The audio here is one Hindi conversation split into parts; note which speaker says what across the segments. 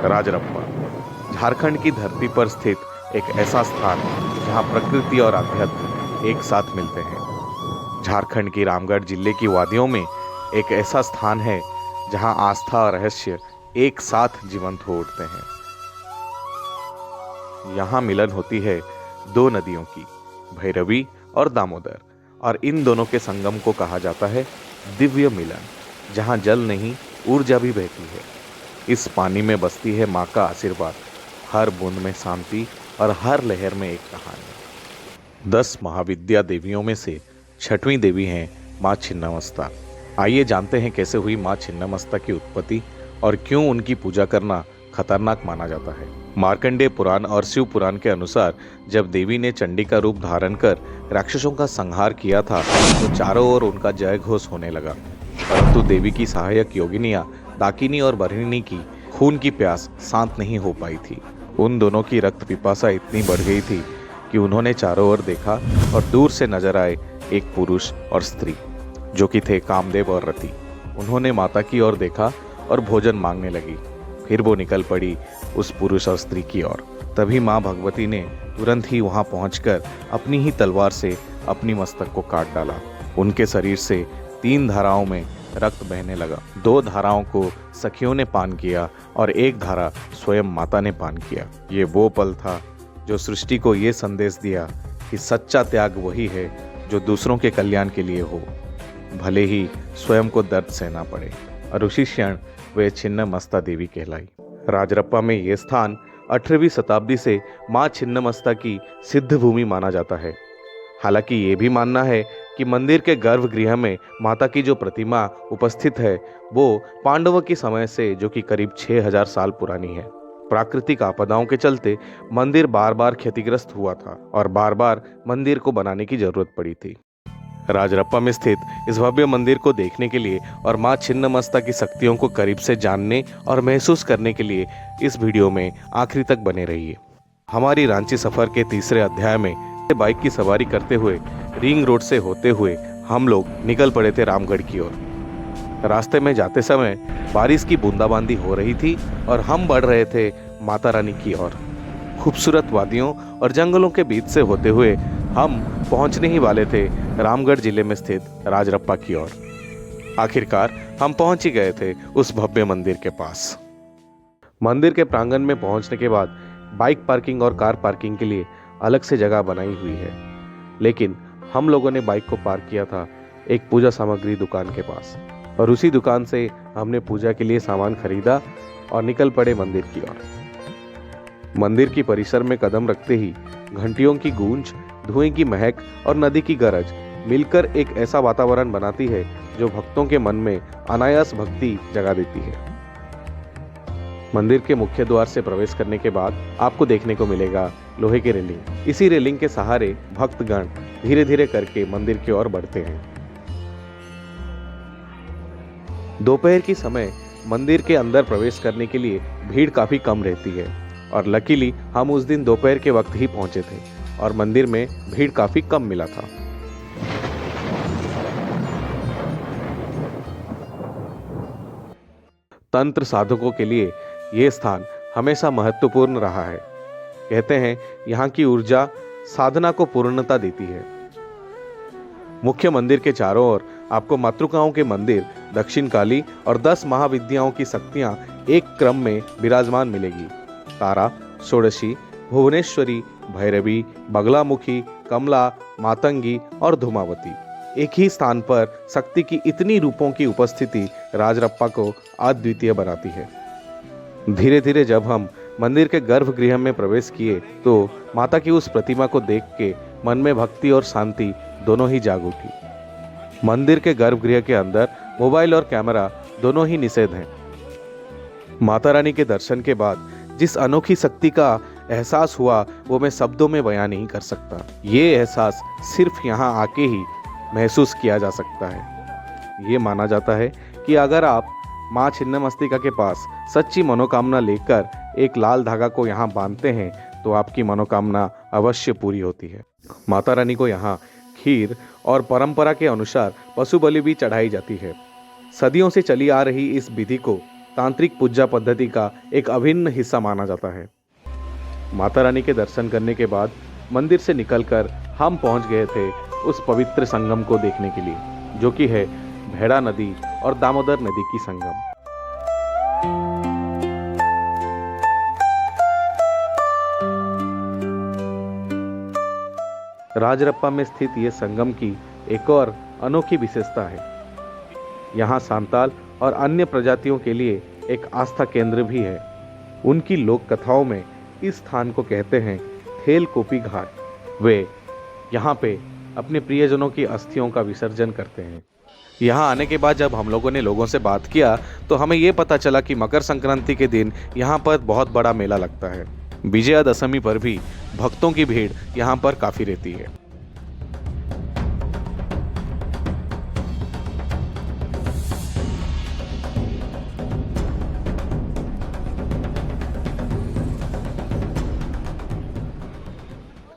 Speaker 1: राजरप्पा झारखंड की धरती पर स्थित एक ऐसा स्थान जहां प्रकृति और अध्यात्म एक साथ मिलते हैं। झारखंड की रामगढ़ जिले की वादियों में एक ऐसा स्थान है जहां आस्था और रहस्य एक साथ जीवंत हो उठते हैं। यहाँ मिलन होती है दो नदियों की, भैरवी और दामोदर, और इन दोनों के संगम को कहा जाता है दिव्य मिलन, जहाँ जल नहीं ऊर्जा भी बहती है। इस पानी में बसती है माँ का आशीर्वाद, हर बूंद में शांति और हर लहर में एक कहानी। 10 महाविद्या देवियों में से 6वीं देवी हैं माँ छिन्नमस्ता। आइए जानते हैं कैसे हुई माँ छिन्नमस्ता की उत्पत्ति और क्यों उनकी पूजा करना खतरनाक माना जाता है। मार्कंडेय पुराण और शिव पुराण के अनुसार जब देवी ने चंडी का रूप धारण कर राक्षसों का संहार किया था तो चारों ओर उनका जय घोष होने लगा, परंतु देवी की सहायक योगिनियां दाकिनी और बरहिनी की खून की प्यास शांत नहीं हो पाई थी। उन दोनों की रक्त पिपासा इतनी बढ़ गई थी कि उन्होंने चारों ओर देखा और दूर से नजर आए एक पुरुष और स्त्री जो कि थे कामदेव और रति। उन्होंने माता की ओर देखा और भोजन मांगने लगी। फिर वो निकल पड़ी उस पुरुष और स्त्री की ओर। तभी माँ भगवती ने तुरंत ही वहां पहुंचकर अपनी ही तलवार से अपनी मस्तक को काट डाला। उनके शरीर से 3 धाराओं में रक्त बहने लगा। 2 धाराओं को सखियों ने पान किया और एक धारा स्वयं माता ने पान किया। ये वो पल था जो सृष्टि को ये संदेश दिया कि सच्चा त्याग वही है जो दूसरों के कल्याण के लिए हो, भले ही स्वयं को दर्द सहना पड़े। और उसी क्षण वे छिन्नमस्ता देवी कहलाई। राजरप्पा में ये स्थान 18वीं शताब्दी से माँ छिन्नमस्ता की सिद्ध भूमि माना जाता है। हालांकि ये भी मानना है कि मंदिर के गर्भगृह में माता की जो प्रतिमा उपस्थित है वो पांडवों के समय से, जो कि करीब 6000 साल पुरानी है। प्राकृतिक आपदाओं के चलते मंदिर बार बार क्षतिग्रस्त हुआ था और बार बार मंदिर को बनाने की जरूरत पड़ी थी। राजरप्पा में स्थित इस भव्य मंदिर को देखने के लिए और माँ छिन्नमस्ता की शक्तियों को करीब से जानने और महसूस करने के लिए इस वीडियो में आखिरी तक बने रहिए। हमारी रांची सफर के तीसरे अध्याय में बाइक की सवारी करते हुए रिंग रोड से होते हुए हम लोग निकल पड़े थे रामगढ़ की ओर। रास्ते में जाते समय बारिश की बूंदाबांदी हो रही थी और हम बढ़ रहे थे माता रानी की ओर। खूबसूरत वादियों और जंगलों के बीच से होते हुए हम पहुंचने ही वाले थे रामगढ़ जिले में स्थित राजरप्पा की ओर। आखिरकार हम पहुंच ही गए थे उस भव्य मंदिर के पास। मंदिर के प्रांगण में पहुंचने के बाद बाइक पार्किंग और कार पार्किंग के लिए अलग से जगह बनाई हुई है, लेकिन हम लोगों ने बाइक को पार्क किया था एक पूजा सामग्री दुकान के पास और उसी दुकान से हमने पूजा के लिए सामान खरीदा और निकल पड़े मंदिर की ओर। मंदिर की परिसर में कदम रखते ही घंटियों की गूंज, धुएं की महक और नदी की गरज मिलकर एक ऐसा वातावरण बनाती है जो भक्तों के मन में अनायास भक्ति जगा देती है। मंदिर के मुख्य द्वार से प्रवेश करने के बाद आपको देखने को मिलेगा लोहे की रेलिंग। इसी रेलिंग के सहारे भक्तगण धीरे धीरे करके मंदिर की ओर बढ़ते हैं। दोपहर की समय मंदिर के अंदर प्रवेश करने के लिए भीड़ काफी कम रहती है और लकीली हम उस दिन दोपहर के वक्त ही पहुंचे थे और मंदिर में भीड़ काफी कम मिला था। तंत्र साधकों के लिए यह स्थान हमेशा महत्वपूर्ण रहा है। कहते हैं यहाँ की ऊर्जा साधना को पूर्णता देती है। मुख्य मंदिर के चारों ओर आपको मातृकाओं के मंदिर, दक्षिण काली और 10 महाविद्याओं की शक्तियां एक क्रम में विराजमान मिलेगी। तारा, षोडशी, भुवनेश्वरी, भैरवी, बगलामुखी, कमला, मातंगी और धूमावती। एक ही स्थान पर शक्ति की इतनी रूपों की उपस्थिति राजरप्पा को अद्वितीय बनाती है। धीरे धीरे जब हम मंदिर के गर्भगृह में प्रवेश किए तो माता की उस प्रतिमा को देख के मन में भक्ति और शांति दोनों ही जाग उठी। मंदिर के गर्भगृह के अंदर मोबाइल और कैमरा दोनों ही निषेध हैं। माता रानी के दर्शन के बाद जिस अनोखी शक्ति का एहसास हुआ वो मैं शब्दों में बयां नहीं कर सकता। ये एहसास सिर्फ यहाँ आके ही महसूस किया जा सकता है। ये माना जाता है कि अगर आप माँ छिन्नमस्तिका के पास सच्ची मनोकामना लेकर एक लाल धागा को यहाँ बांधते हैं तो आपकी मनोकामना अवश्य पूरी होती है। माता रानी को यहाँ खीर और परंपरा के अनुसार पशु बलि भी चढ़ाई जाती है। सदियों से चली आ रही इस विधि को तांत्रिक पूजा पद्धति का एक अभिन्न हिस्सा माना जाता है। माता रानी के दर्शन करने के बाद मंदिर से निकलकर हम पहुंच गए थे उस पवित्र संगम को देखने के लिए, जो कि है भैड़ा नदी और दामोदर नदी की संगम। राजरप्पा में स्थित ये संगम की एक और अनोखी विशेषता है। यहाँ सांताल और अन्य प्रजातियों के लिए एक आस्था केंद्र भी है। उनकी लोक कथाओं में इस स्थान को कहते हैं थेल कोपी घाट। वे यहाँ पे अपने प्रियजनों की अस्थियों का विसर्जन करते हैं। यहाँ आने के बाद जब हम लोगों ने लोगों से बात किया तो हमें ये पता चला कि मकर संक्रांति के दिन यहाँ पर बहुत बड़ा मेला लगता है। विजयादशमी पर भी भक्तों की भीड़ यहाँ पर काफी रहती है।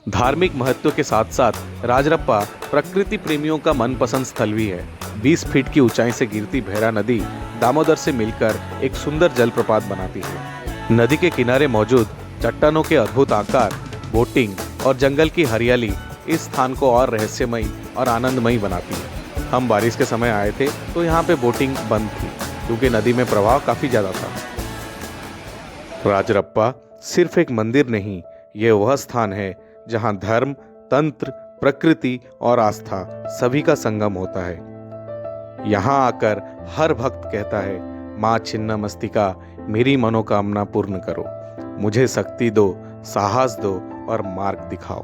Speaker 1: धार्मिक महत्व के साथ साथ राजरप्पा प्रकृति प्रेमियों का मनपसंद स्थल भी है। 20 फीट की ऊंचाई से गिरती भैरा नदी दामोदर से मिलकर एक सुंदर जलप्रपात बनाती है। नदी के किनारे मौजूद चट्टानों के अद्भुत आकार, बोटिंग और जंगल की हरियाली इस स्थान को और रहस्यमयी और आनंदमयी बनाती है। हम बारिश के समय आए थे तो यहाँ पे बोटिंग बंद थी क्योंकि नदी में प्रवाह काफी ज्यादा था। राजरप्पा सिर्फ एक मंदिर नहीं, यह वह स्थान है जहाँ धर्म, तंत्र, प्रकृति और आस्था सभी का संगम होता है। यहाँ आकर हर भक्त कहता है, माँ छिन्ना मस्तिका, मेरी मनोकामना पूर्ण करो, मुझे शक्ति दो, साहस दो और मार्ग दिखाओ।